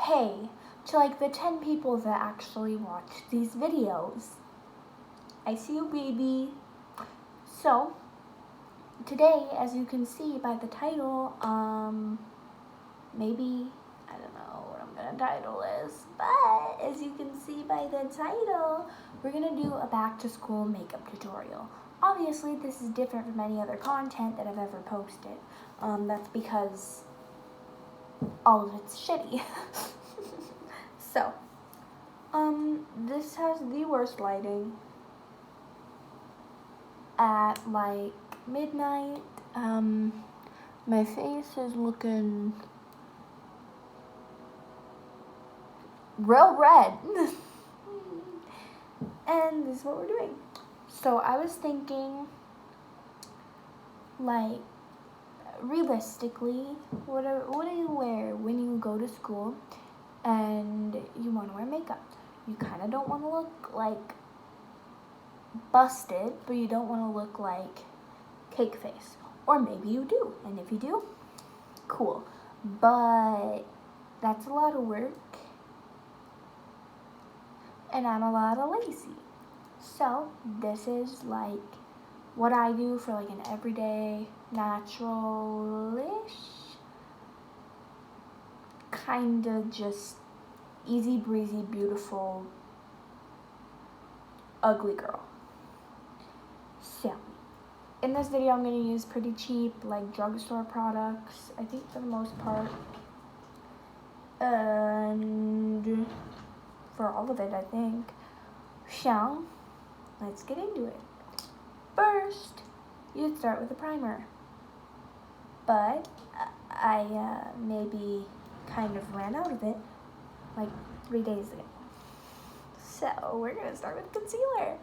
hey, to like the 10 people that actually watch these videos. I see you, baby. So, today, as you can see by the title, maybe, I don't know what I'm gonna title this, but as you can see by the title, we're gonna do a back to school makeup tutorial. Obviously, this is different from any other content that I've ever posted. That's because all of it's shitty. So, this has the worst lighting at like midnight. My face is looking real red. And this is what we're doing. So I was thinking, like, realistically, what do you wear when you go to school and you want to wear makeup? You kind of don't want to look like busted, but you don't want to look like cake face. Or maybe you do, and if you do, cool. But that's a lot of work, and I'm a lot of lazy. So this is like what I do for like an everyday, natural-ish, kind of just easy breezy, beautiful, ugly girl. So, in this video I'm going to use pretty cheap, like drugstore products, I think for the most part. And for all of it, I think. So, let's get into it. First, you'd start with a primer. But I maybe kind of ran out of it like 3 days ago. So we're gonna start with concealer.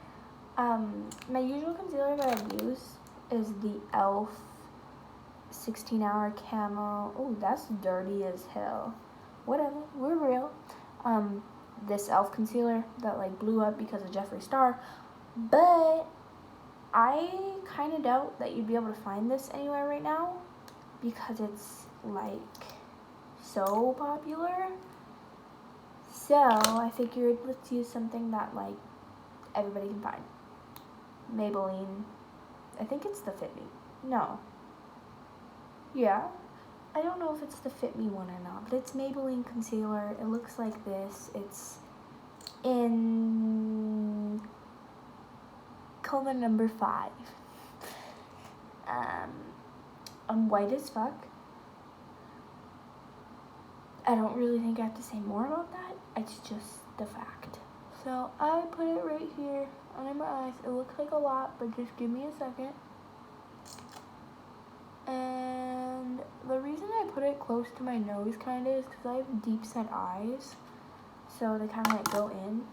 My usual concealer that I use is the e.l.f. 16-hour camo. Oh, that's dirty as hell. Whatever, we're real. This e.l.f. concealer that like blew up because of Jeffree Star, but I kind of doubt that you'd be able to find this anywhere right now because it's like so popular. So I figured let's use something that like everybody can find. Maybelline. I think it's the Fit Me. No. Yeah. I don't know if it's the Fit Me one or not, but it's Maybelline concealer. It looks like this. It's in color number 5. I'm white as fuck. I don't really think I have to say more about that. It's just the fact. So I put it right here under my eyes. It looks like a lot, but just give me a second. And the reason I put it close to my nose kind of is because I have deep set eyes. So they kind of like go in.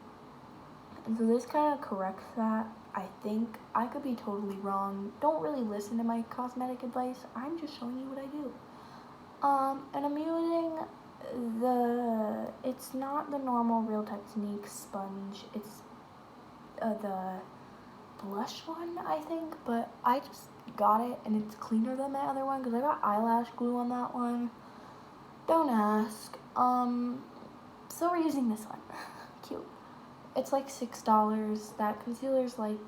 And so this kind of corrects that. I think I could be totally wrong. Don't really listen to my cosmetic advice. I'm just showing you what I do. And I'm using it's not the normal Real Techniques sponge. It's the blush one, I think. But I just got it and it's cleaner than my other one because I got eyelash glue on that one. Don't ask. So we're using this one. Cute. It's like $6. That concealer's like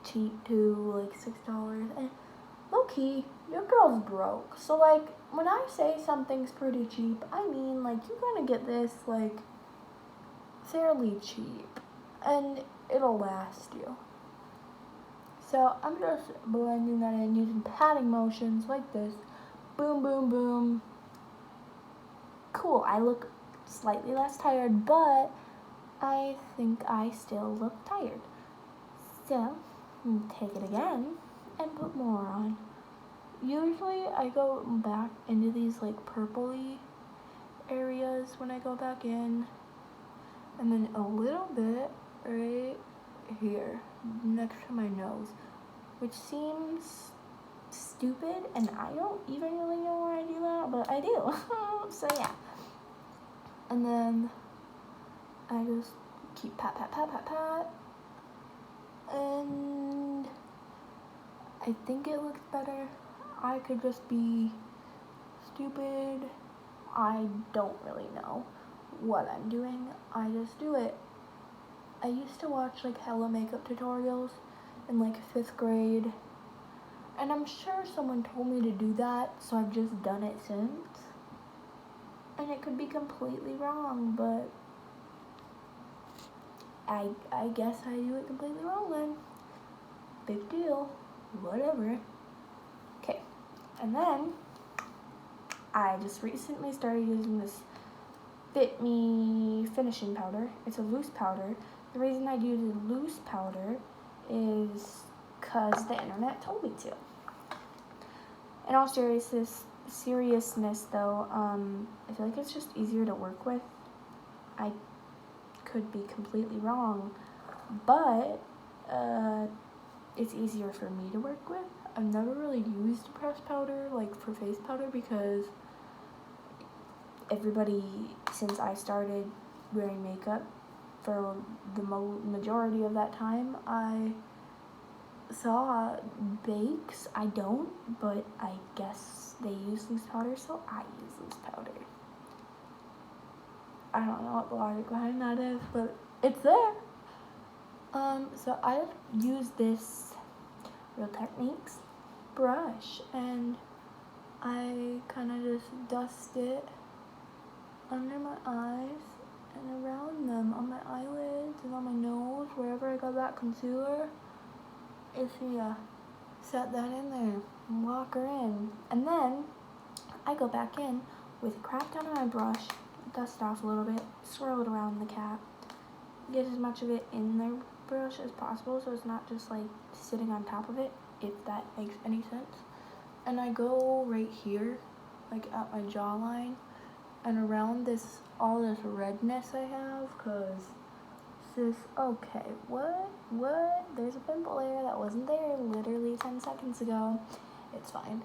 cheap too, like $6. And low key, your girl's broke. So like when I say something's pretty cheap, I mean like you're gonna get this like fairly cheap and it'll last you. So I'm just blending that in using patting motions like this. Boom, boom, boom. Cool, I look slightly less tired, but I think I still look tired. So, take it again and put more on. Usually I go back into these like purpley areas when I go back in. And then a little bit right here next to my nose, which seems stupid and I don't even really know why I do that, but I do. So yeah. And then I just keep pat, pat, pat, pat, pat. And I think it looks better. I could just be stupid. I don't really know. what I'm doing. I just do it. I used to watch like hella makeup tutorials in like 5th grade, and I'm sure someone told me to do that, so I've just done it since. And it could be completely wrong, but I guess I do it completely wrong then. Big deal. Whatever. Okay. And then I just recently started using this Fit Me finishing powder. It's a loose powder. The reason I use a loose powder is because the internet told me to. In all seriousness though, I feel like it's just easier to work with. I could be completely wrong, but it's easier for me to work with. I've never really used pressed powder like for face powder because everybody, since I started wearing makeup for the majority of that time, I saw bakes. I don't, but I guess they use loose powder, so I use loose powder. I don't know what the logic behind that is, but it's there. So I use this Real Techniques brush, and I kind of just dust it under my eyes and around them, on my eyelids and on my nose, wherever I got that concealer. If you set that in there and walk her in. And then I go back in with a crap ton of my brush, dust off a little bit, swirl it around the cap, get as much of it in the brush as possible so it's not just like sitting on top of it, if that makes any sense. And I go right here, like at my jawline, and around this, all this redness I have, cause okay, what, there's a pimple there that wasn't there literally 10 seconds ago. It's fine.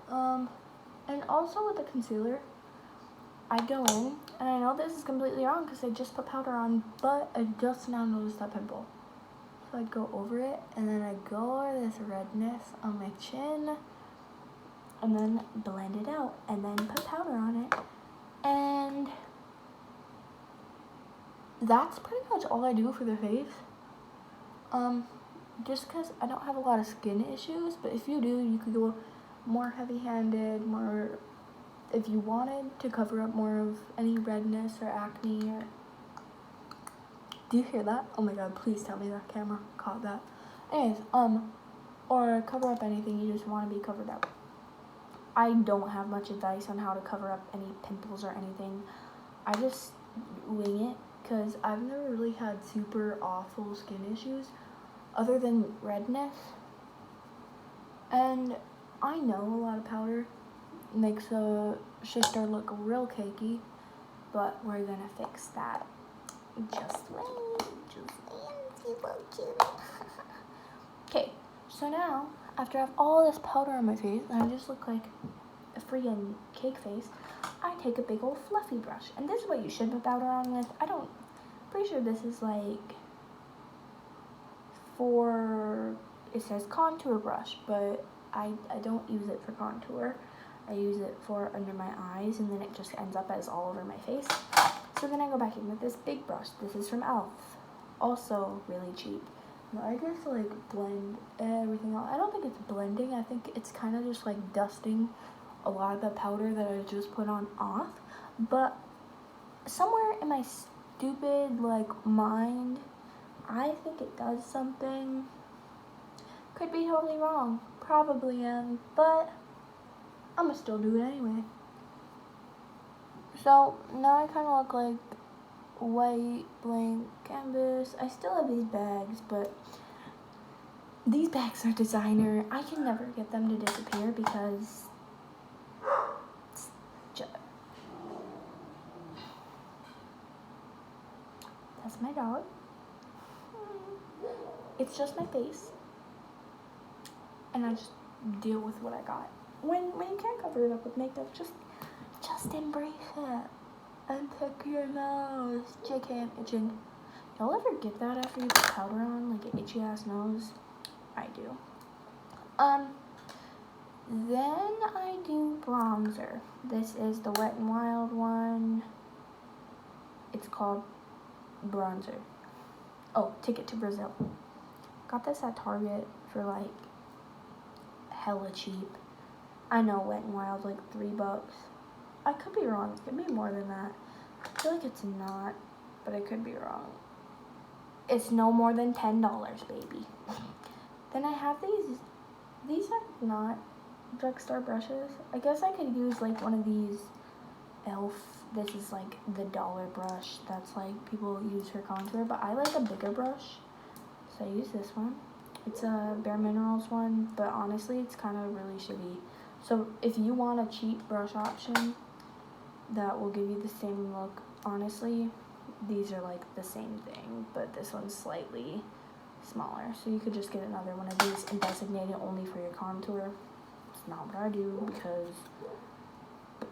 And also with the concealer, I go in, and I know this is completely wrong because I just put powder on, but I just now noticed that pimple. So I go over it, and then I go over this redness on my chin, and then blend it out, and then put powder on it, and that's pretty much all I do for the face. Just because I don't have a lot of skin issues, but if you do, you could go more heavy-handed, more, if you wanted to cover up more of any redness or acne or, do you hear that? Oh my god, please tell me that camera caught that. Anyways, or cover up anything you just want to be covered up. I don't have much advice on how to cover up any pimples or anything. I just wing it, because I've never really had super awful skin issues other than redness. And I know a lot of powder makes a shifter look real cakey, but we're gonna fix that. Just wait, see what you Okay, so now, after I have all this powder on my face, and I just look like a freaking cake face, I take a big old fluffy brush. And this is what you should put powder on with. Pretty sure this is like for, it says contour brush, but I don't use it for contour. I use it for under my eyes, and then it just ends up as all over my face. So then I go back in with this big brush. This is from e.l.f. Also really cheap. Now I just like blend everything out. I don't think it's blending. I think it's kind of just like dusting a lot of the powder that I just put on off. But somewhere in my stupid like mind, I think it does something. Could be totally wrong. Probably am, but I'm gonna still do it anyway. So now I kind of look like white blank canvas. I still have these bags, but these bags are designer. I can never get them to disappear because that's my dog. It's just my face, and I just deal with what I got. When you can't cover it up with makeup, just embrace it and pick your nose. JK, I'm itching. Y'all ever get that after you put powder on, like an itchy ass nose? I do. Then I do bronzer. This is the Wet n Wild one. It's called bronzer. Oh, Ticket to Brazil. Got this at Target for like hella cheap. I know Wet n Wild like $3. I could be wrong. It could be more than that. I feel like it's not, but I could be wrong. It's no more than $10, baby. Then I have these. These are not drugstore brushes. I guess I could use like one of these e.l.f. This is like the dollar brush that's like people use for contour, but I like a bigger brush, so I use this one. It's a Bare Minerals one, but honestly it's kind of really shitty. So if you want a cheap brush option that will give you the same look, honestly these are like the same thing, but this one's slightly smaller, so you could just get another one of these and designate it only for your contour. It's not what I do because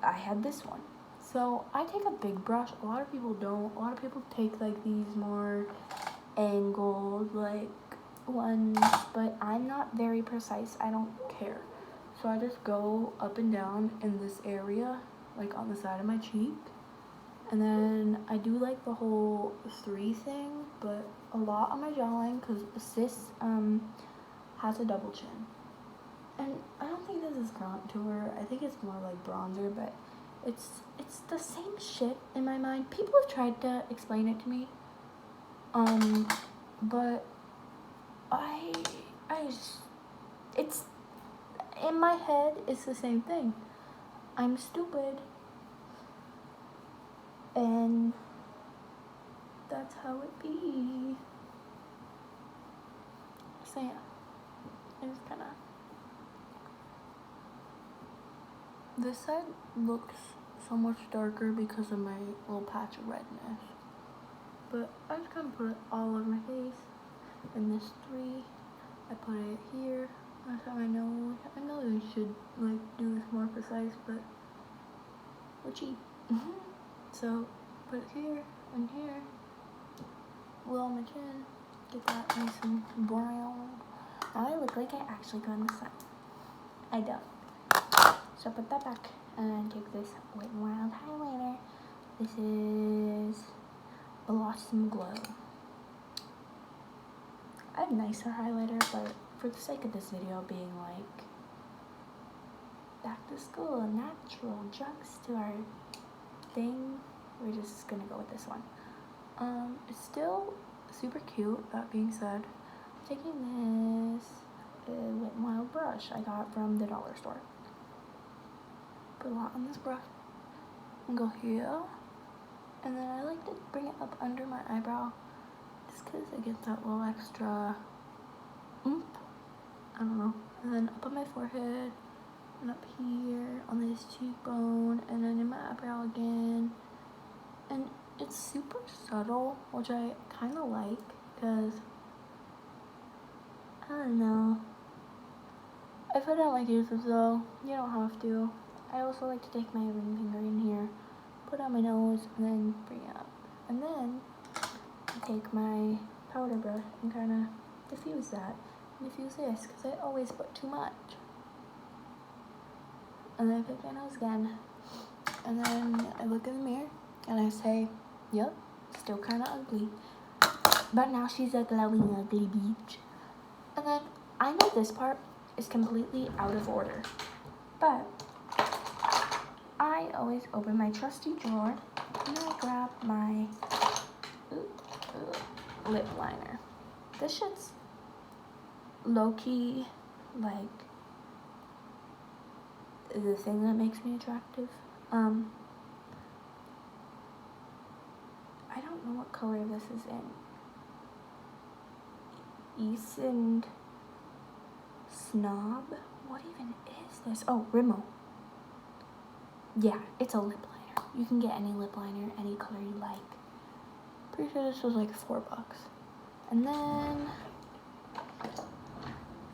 I had this one. So I take a big brush. A lot of people don't. A lot of people take like these more angled like ones, but I'm not very precise. I don't care. So I just go up and down in this area, like on the side of my cheek. And then I do like the whole 3 thing, but a lot on my jawline because Sis has a double chin. And I don't think this is contour. I think it's more like bronzer, but it's the same shit in my mind. People have tried to explain it to me, but it's in my head. It's the same thing. I'm stupid, and that's how it be. So yeah, it's kind of. This side looks so much darker because of my little patch of redness. But I just kind of put it all over my face. And this 3, I put it here. That's how I know. I know I should like do this more precise, but we're cheap. So put it here and here. Well, on my chin. Get that nice and brown. Now I look like I actually go in the sun. I don't. So put that back and take this Wet n Wild highlighter. This is Blossom Glow. I have nicer highlighter, but for the sake of this video being like back to school, natural drugstore thing, we're just gonna go with this one. It's still super cute. That being said, I'm taking this Wet n Wild brush I got from the dollar store. Put a lot on this brush and go here, and then I like to bring it up under my eyebrow just because it gets that little extra oomph. I don't know. And then up on my forehead and up here on this cheekbone, and then in my eyebrow again. And it's super subtle, which I kind of like because I don't know. I put out my juices though. You don't have to. I also like to take my ring finger in here, put on my nose, and then bring it up. And then I take my powder brush and kind of diffuse that. And diffuse this, because I always put too much. And then I pick my nose again. And then I look in the mirror, and I say, yep, still kind of ugly. But now she's a glowing ugly beach. And then I know this part is completely out of order, but I always open my trusty drawer and I grab my lip liner. This shit's low-key like the thing that makes me attractive. I don't know what color this is in. East Snob? What even is this? Oh, Rimmel. Yeah, it's a lip liner. You can get any lip liner, any color you like. Pretty sure this was like $4. And then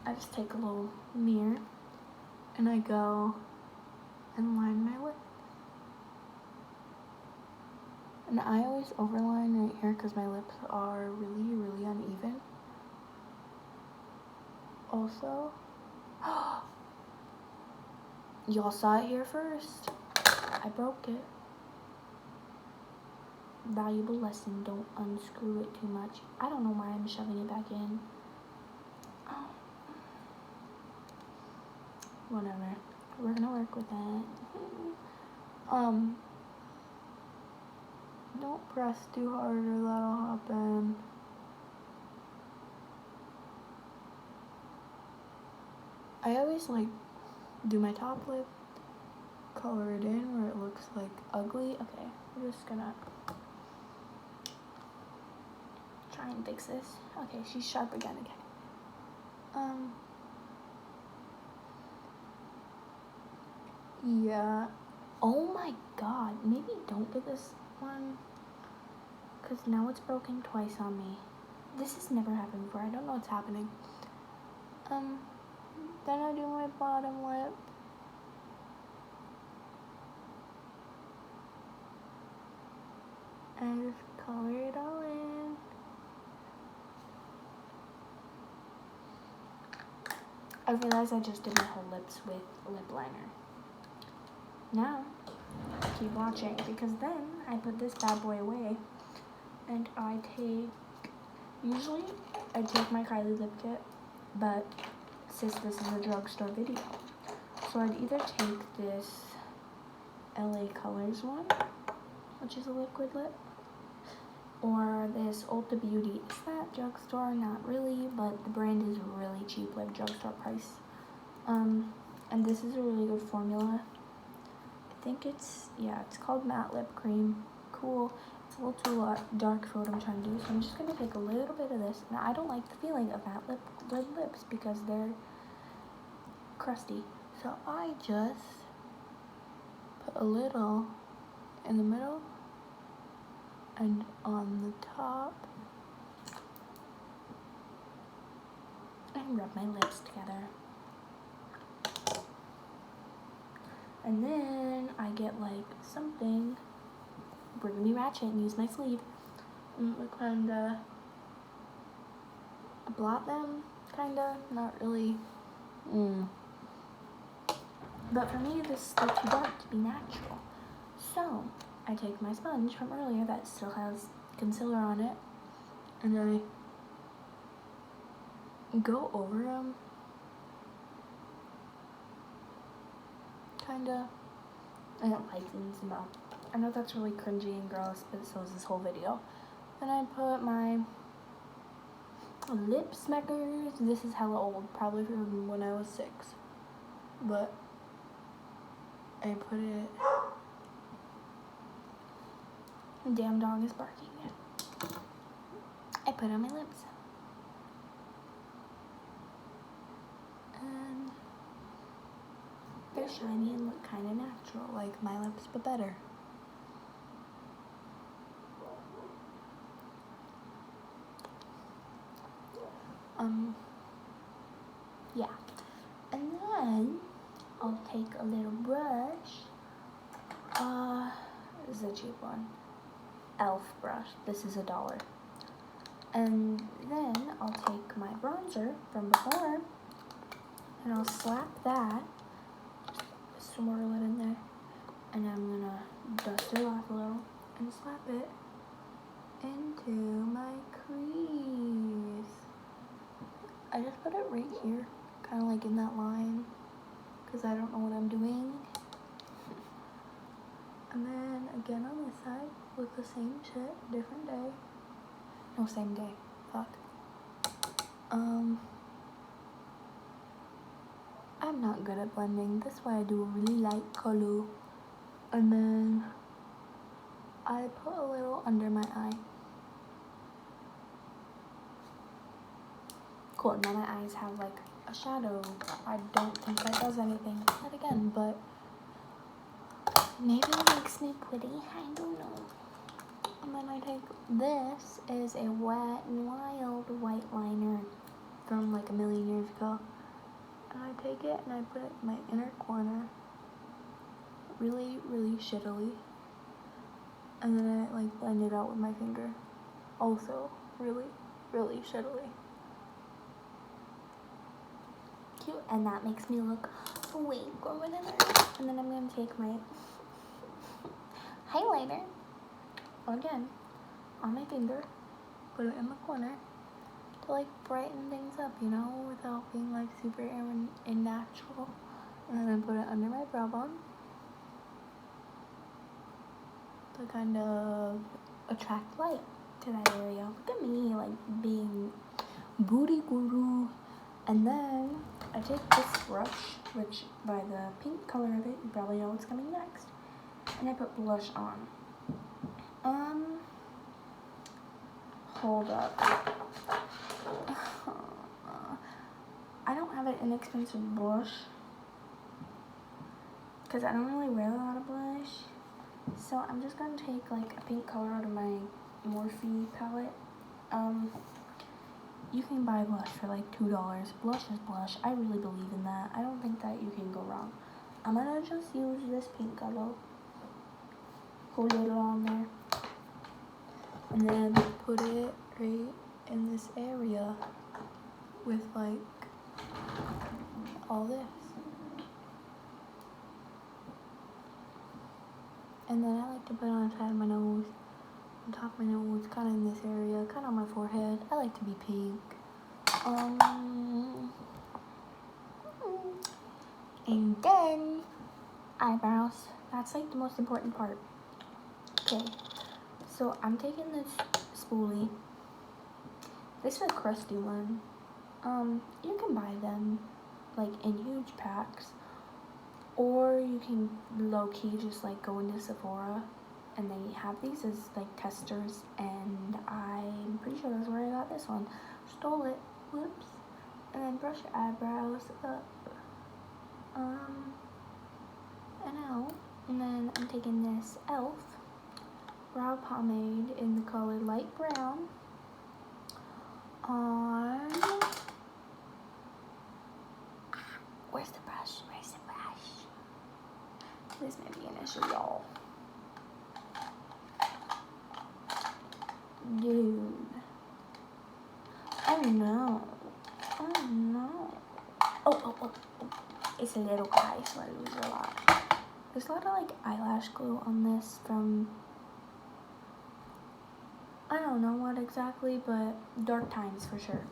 I just take a little mirror and I go and line my lip. And I always overline right here because my lips are really, really uneven. Also, y'all saw it here first. I broke it. valuable lesson. Don't unscrew it too much. I don't know why I'm shoving it back in. Oh. Whatever. We're gonna work with that. Don't press too hard or that'll happen. I always like do my top lip, color it in where it looks like ugly. Okay, we're just gonna try and fix this. Okay, she's sharp again. Okay. Yeah. Oh my god. Maybe don't get this one, because now it's broken twice on me. This has never happened before. I don't know what's happening. Then I do my bottom lip. And just color it all in. I realized I just did my whole lips with lip liner. Now, keep watching, because then I put this bad boy away and usually I take my Kylie lip kit, but since this is a drugstore video, so I'd either take this LA Colors one, which is a liquid lip, or this Ulta Beauty. It's not drugstore, not really, but the brand is really cheap, like drugstore price. And this is a really good formula. I think it's called Matte Lip Cream. Cool. It's a little too dark for what I'm trying to do, so I'm just gonna take a little bit of this. Now I don't like the feeling of matte lips because they're crusty. So I just put a little in the middle and on the top and rub my lips together. And then I get like something, Burgundy Ratchet, and use my sleeve and kinda blot them, kinda, not really. But for me, this is still too dark to be natural. So I take my sponge from earlier that still has concealer on it, and I go over them, kinda. I don't like these, no. I know that's really cringy and gross, but so is this whole video. Then I put my lip smackers. This is hella old, probably from when I was 6. But I put it. Damn dog is barking. I put it on my lips. And they're shiny and look kind of natural, like my lips, but better. Yeah. And then I'll take a little brush. This is a cheap one. e.l.f. brush. This is $1. And then I'll take my bronzer from before and I'll slap that, just swirl it in there, and I'm gonna dust it off a little and slap it into my crease. I just put it right here, kind of like in that line, because I don't know what I'm doing. And then again on this side with the same shit, different day. No, same day. Fuck. I'm not good at blending. That's why I do a really light color. And then I put a little under my eye. Cool, now my eyes have like a shadow. I don't think that does anything yet again, but maybe it makes me pretty. I don't know. And then I take, this is a Wet n Wild white liner from like a million years ago. And I take it and I put it in my inner corner really, really shittily. And then I like blend it out with my finger. Also, really, really shittily. Cute, and that makes me look way or whatever. And then I'm gonna take my highlighter again on my finger, put it in the corner to like brighten things up, you know, without being like super unnatural. And then I put it under my brow bone to kind of attract light to that area. Look at me, like being booty guru. And then I take this brush, which by the pink color of it, you probably know what's coming next. And I put blush on. Hold up. I don't have an inexpensive blush because I don't really wear a lot of blush. So I'm just gonna take like a pink color out of my Morphe palette. You can buy blush for like $2. Blush is blush. I really believe in that. I don't think that you can go wrong. I'm gonna just use this pink color. Put it on there. And then put it right in this area with like all this. And then I like to put it on the side of my nose, on top of my nose, kind of in this area, kind of on my forehead. I like to be pink. And then eyebrows. That's like the most important part. Okay, so I'm taking this spoolie. This is a crusty one. You can buy them like in huge packs, or you can low-key just like go into Sephora and they have these as like testers, and I'm pretty sure that's where I got this one. Stole it, whoops. And then brush your eyebrows up, and out. And then I'm taking this e.l.f. brow pomade in the color light brown on, where's the brush? This may be an issue, y'all. Dude. Oh no. Oh. It's a little guy, so I lose a lot. There's a lot of like eyelash glue on this from, I don't know what exactly, but Dark Times for sure.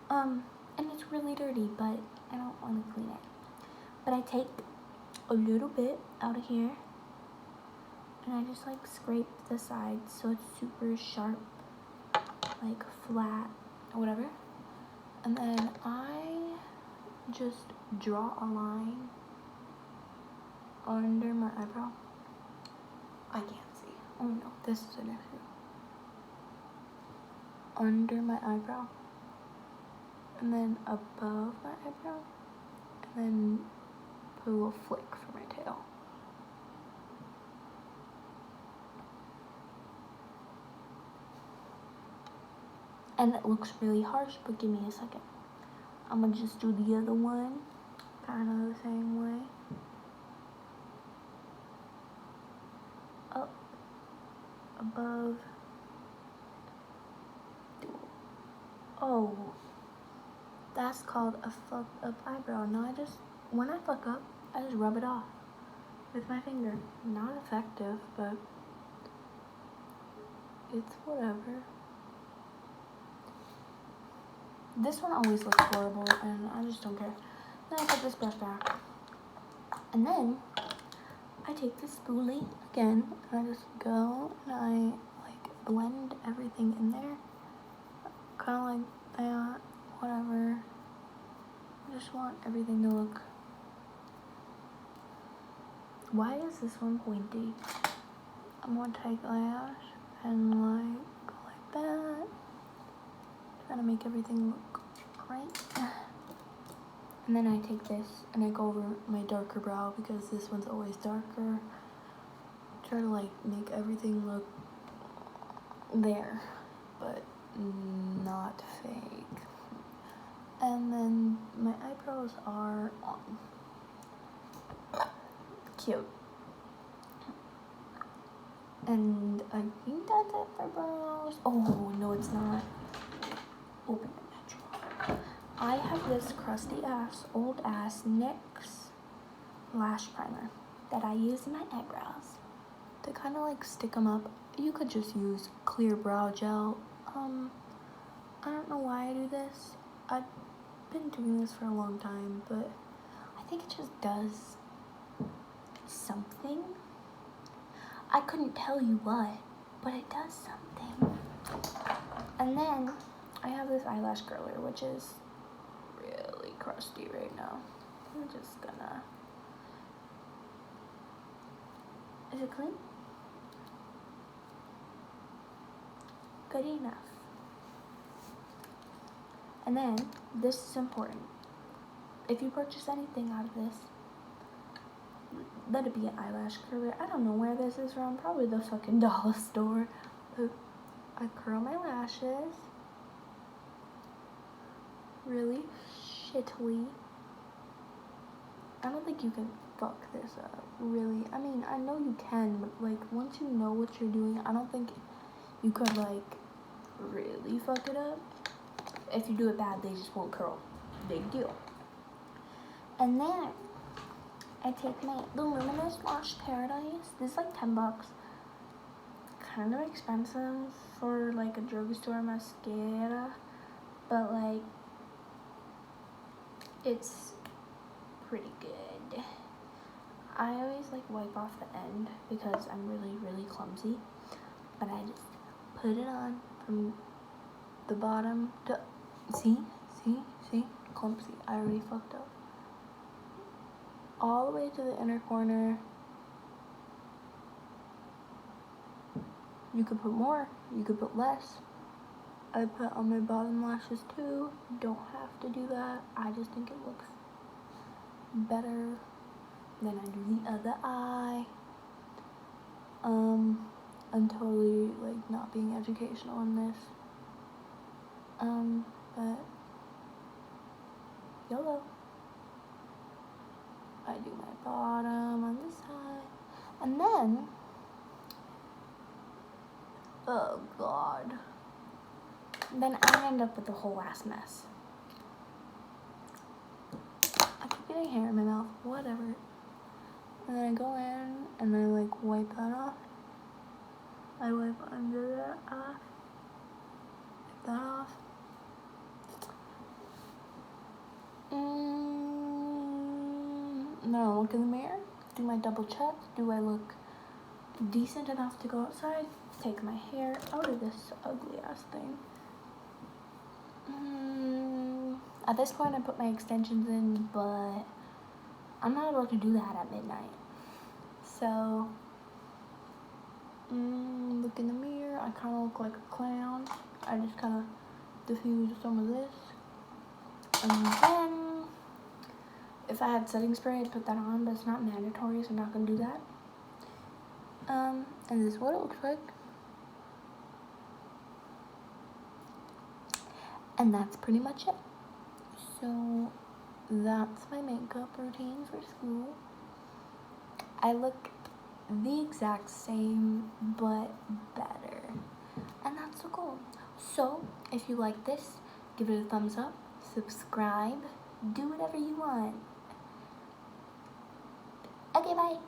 And it's really dirty, but I don't want to clean it. But I take a little bit out of here and I just like scrape the sides so it's super sharp, like flat or whatever. And then I just draw a line under my eyebrow. I can't see. Oh no, this is an issue. Under my eyebrow, and then above my eyebrow, and then put a little flick for my tail. And it looks really harsh, but give me a second. I'm gonna just do the other one, kind of the same way. Up, above. Oh, that's called a fucked up eyebrow. No, when I fuck up, I just rub it off with my finger. Not effective, but it's whatever. This one always looks horrible, and I just don't care. Then I put this brush back. And then I take this spoolie again, and I just go and I like blend everything in there. Kind of like that, whatever. I just want everything to look. Why is this one pointy? I'm gonna take lash and like go like that. Trying to make everything look right. And then I take this and I go over my darker brow because this one's always darker. Try to like make everything look there, but not fake. And then my eyebrows are on. Cute. And I think that's it for brows. Oh, no, it's not. Open it natural. I have this crusty ass, old ass NYX lash primer that I use in my eyebrows to kind of like stick them up. You could just use clear brow gel. I don't know why I do this. I've been doing this for a long time, but I think it just does something. I couldn't tell you what, but it does something. And then I have this eyelash curler, which is really crusty right now. I'm just gonna... Is it clean? Good enough. And then, this is important. If you purchase anything out of this, let it be an eyelash curler. I don't know where this is from. Probably the fucking dollar store. But I curl my lashes really shittily. I don't think you can fuck this up, really. I mean, I know you can, but like once you know what you're doing, I don't think you could like really fuck it up. If you do it bad, they just won't curl. Big deal. And then I take my Luminous Lash Paradise. This is like $10. Kind of expensive for like a drugstore mascara, but like it's pretty good. I always like wipe off the end because I'm really clumsy, but I just put it on from the bottom to see clumsy. I already fucked up. All the way to the inner corner. You could put more, you could put less. I put on my bottom lashes too. You don't have to do that. I just think it looks better. Then I do the other eye. I'm totally like not being educational in this. But YOLO. I do my bottom on this side. And then, oh god. Then I end up with a whole ass mess. I keep getting hair in my mouth, whatever. And then I go in and I like wipe that off. I wipe under that off. Wipe that off. Then I look in the mirror, do my double check. Do I look decent enough to go outside? Take my hair out of this ugly ass thing. At this point I put my extensions in, but I'm not able to do that at midnight. So, look in the mirror. I kind of look like a clown. I just kind of diffuse some of this. And then, if I had setting spray, I'd put that on, but it's not mandatory, so I'm not going to do that. And this is what it looks like. And that's pretty much it. So, that's my makeup routine for school. I look the exact same, but better. And that's the goal. So, if you like this, give it a thumbs up, subscribe, do whatever you want. Okay, bye.